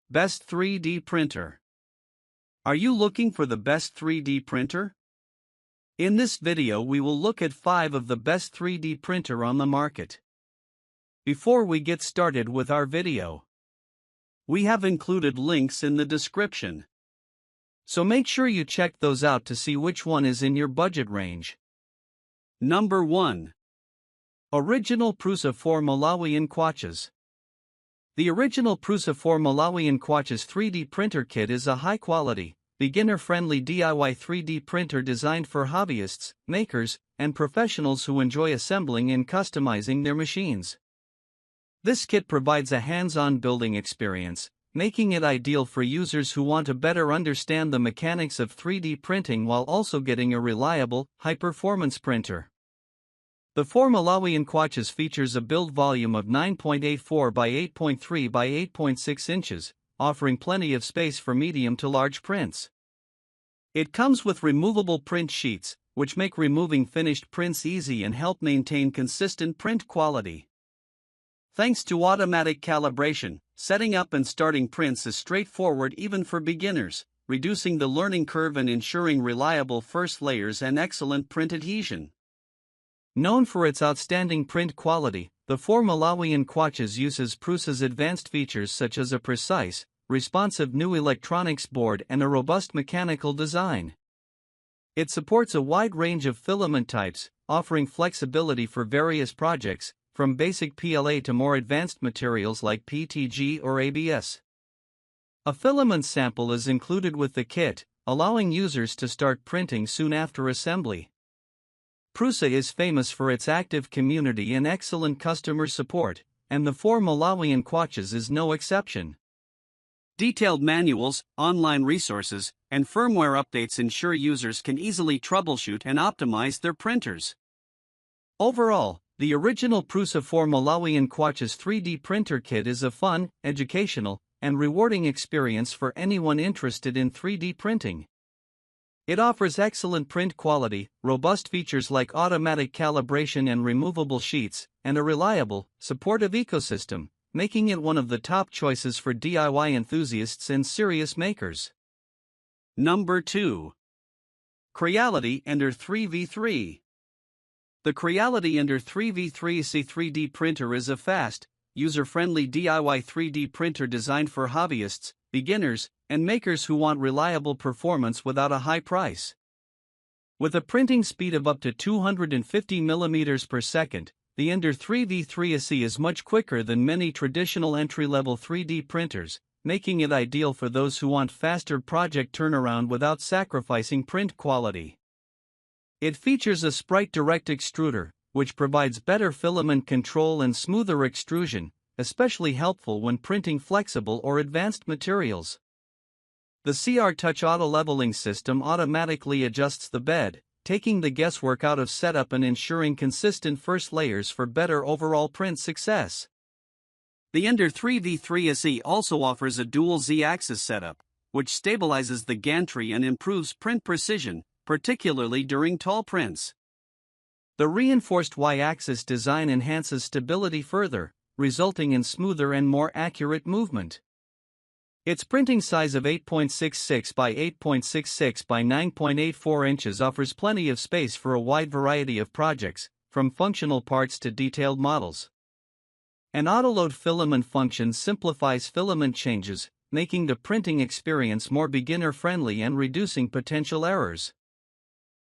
Best 3D printer. Are you looking for the best 3D printer? In this video we will look at 5 of the best 3D printer on the market. Before we get started with our video, we have included links in the description. So make sure you check those out to see which one is in your budget range. Number 1. Original Prusa 4 Malawian Kwachas. The original Prusa 4 Malawian Kwachas 3D printer kit is a high-quality, beginner-friendly DIY 3D printer designed for hobbyists, makers, and professionals who enjoy assembling and customizing their machines. This kit provides a hands-on building experience, making it ideal for users who want to better understand the mechanics of 3D printing while also getting a reliable, high-performance printer. The 4 Malawian Kwachas features a build volume of 9.84 by 8.3 by 8.6 inches, offering plenty of space for medium to large prints. It comes with removable print sheets, which make removing finished prints easy and help maintain consistent print quality. Thanks to automatic calibration, setting up and starting prints is straightforward even for beginners, reducing the learning curve and ensuring reliable first layers and excellent print adhesion. Known for its outstanding print quality, the 4 Malawian Kwachas uses Prusa's advanced features such as a precise, responsive new electronics board and a robust mechanical design. It supports a wide range of filament types, offering flexibility for various projects, from basic PLA to more advanced materials like PTG or ABS. A filament sample is included with the kit, allowing users to start printing soon after assembly. Prusa is famous for its active community and excellent customer support, and the 4 Malawian Kwachas is no exception. Detailed manuals, online resources, and firmware updates ensure users can easily troubleshoot and optimize their printers. Overall, the original Prusa 4 Malawian Kwachas 3D printer kit is a fun, educational, and rewarding experience for anyone interested in 3D printing. It offers excellent print quality, robust features like automatic calibration and removable sheets, and a reliable, supportive ecosystem, making it one of the top choices for DIY enthusiasts and serious makers. Number 2. Creality Ender-3 V3. The Creality Ender-3 V3 3D printer is a fast, user-friendly DIY 3D printer designed for hobbyists, beginners, and makers who want reliable performance without a high price. With a printing speed of up to 250 mm per second, the Ender-3 V3 is much quicker than many traditional entry-level 3D printers, making it ideal for those who want faster project turnaround without sacrificing print quality. It features a Sprite Direct extruder, which provides better filament control and smoother extrusion, especially helpful when printing flexible or advanced materials. The CR Touch auto-leveling system automatically adjusts the bed, taking the guesswork out of setup and ensuring consistent first layers for better overall print success. The Ender-3 V3 also offers a dual Z-axis setup, which stabilizes the gantry and improves print precision, particularly during tall prints. The reinforced Y-axis design enhances stability further, resulting in smoother and more accurate movement. Its printing size of 8.66 by 8.66 by 9.84 inches offers plenty of space for a wide variety of projects, from functional parts to detailed models. An autoload filament function simplifies filament changes, making the printing experience more beginner-friendly and reducing potential errors.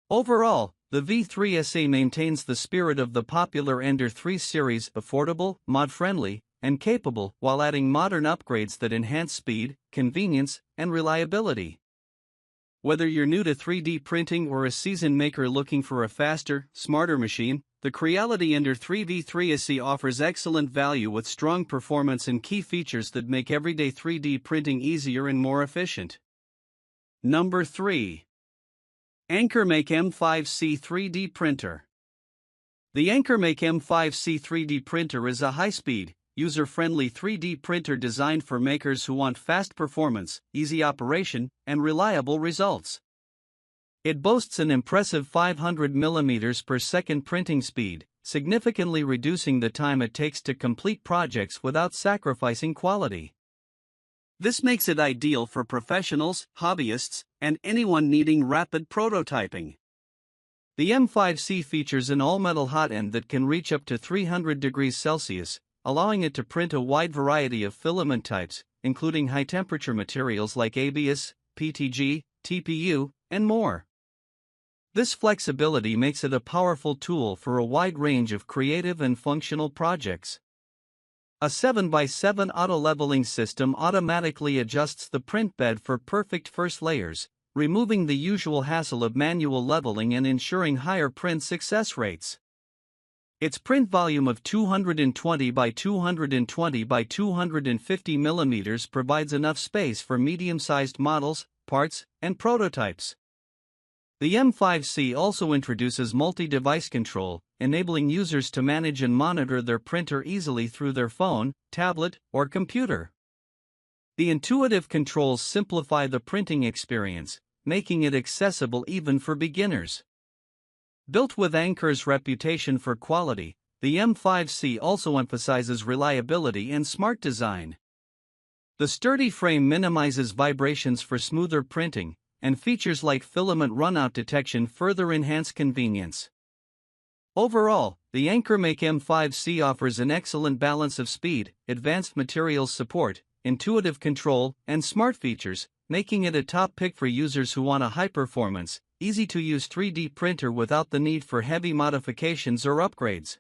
Overall, the V3 maintains the spirit of the popular Ender-3 series: affordable, mod-friendly, and capable, while adding modern upgrades that enhance speed, convenience, and reliability. Whether you're new to 3D printing or a seasoned maker looking for a faster, smarter machine, the Creality Ender-3 V3 offers excellent value with strong performance and key features that make everyday 3D printing easier and more efficient. Number 3. AnkerMake M5C 3D Printer. The AnkerMake M5C 3D printer is a high-speed, user-friendly 3D printer designed for makers who want fast performance, easy operation, and reliable results. It boasts an impressive 500 mm per second printing speed, significantly reducing the time it takes to complete projects without sacrificing quality. This makes it ideal for professionals, hobbyists, and anyone needing rapid prototyping. The M5C features an all-metal hot end that can reach up to 300 degrees Celsius, allowing it to print a wide variety of filament types, including high-temperature materials like ABS, PTG, TPU, and more. This flexibility makes it a powerful tool for a wide range of creative and functional projects. A 7x7 auto-leveling system automatically adjusts the print bed for perfect first layers, removing the usual hassle of manual leveling and ensuring higher print success rates. Its print volume of 220 by 220 by 250 mm provides enough space for medium-sized models, parts, and prototypes. The M5C also introduces multi-device control, enabling users to manage and monitor their printer easily through their phone, tablet, or computer. The intuitive controls simplify the printing experience, making it accessible even for beginners. Built with Anker's reputation for quality, the M5C also emphasizes reliability and smart design. The sturdy frame minimizes vibrations for smoother printing, and features like filament runout detection further enhance convenience. Overall, the AnkerMake M5C offers an excellent balance of speed, advanced materials support, intuitive control, and smart features, making it a top pick for users who want a high-performance, easy-to-use 3D printer without the need for heavy modifications or upgrades.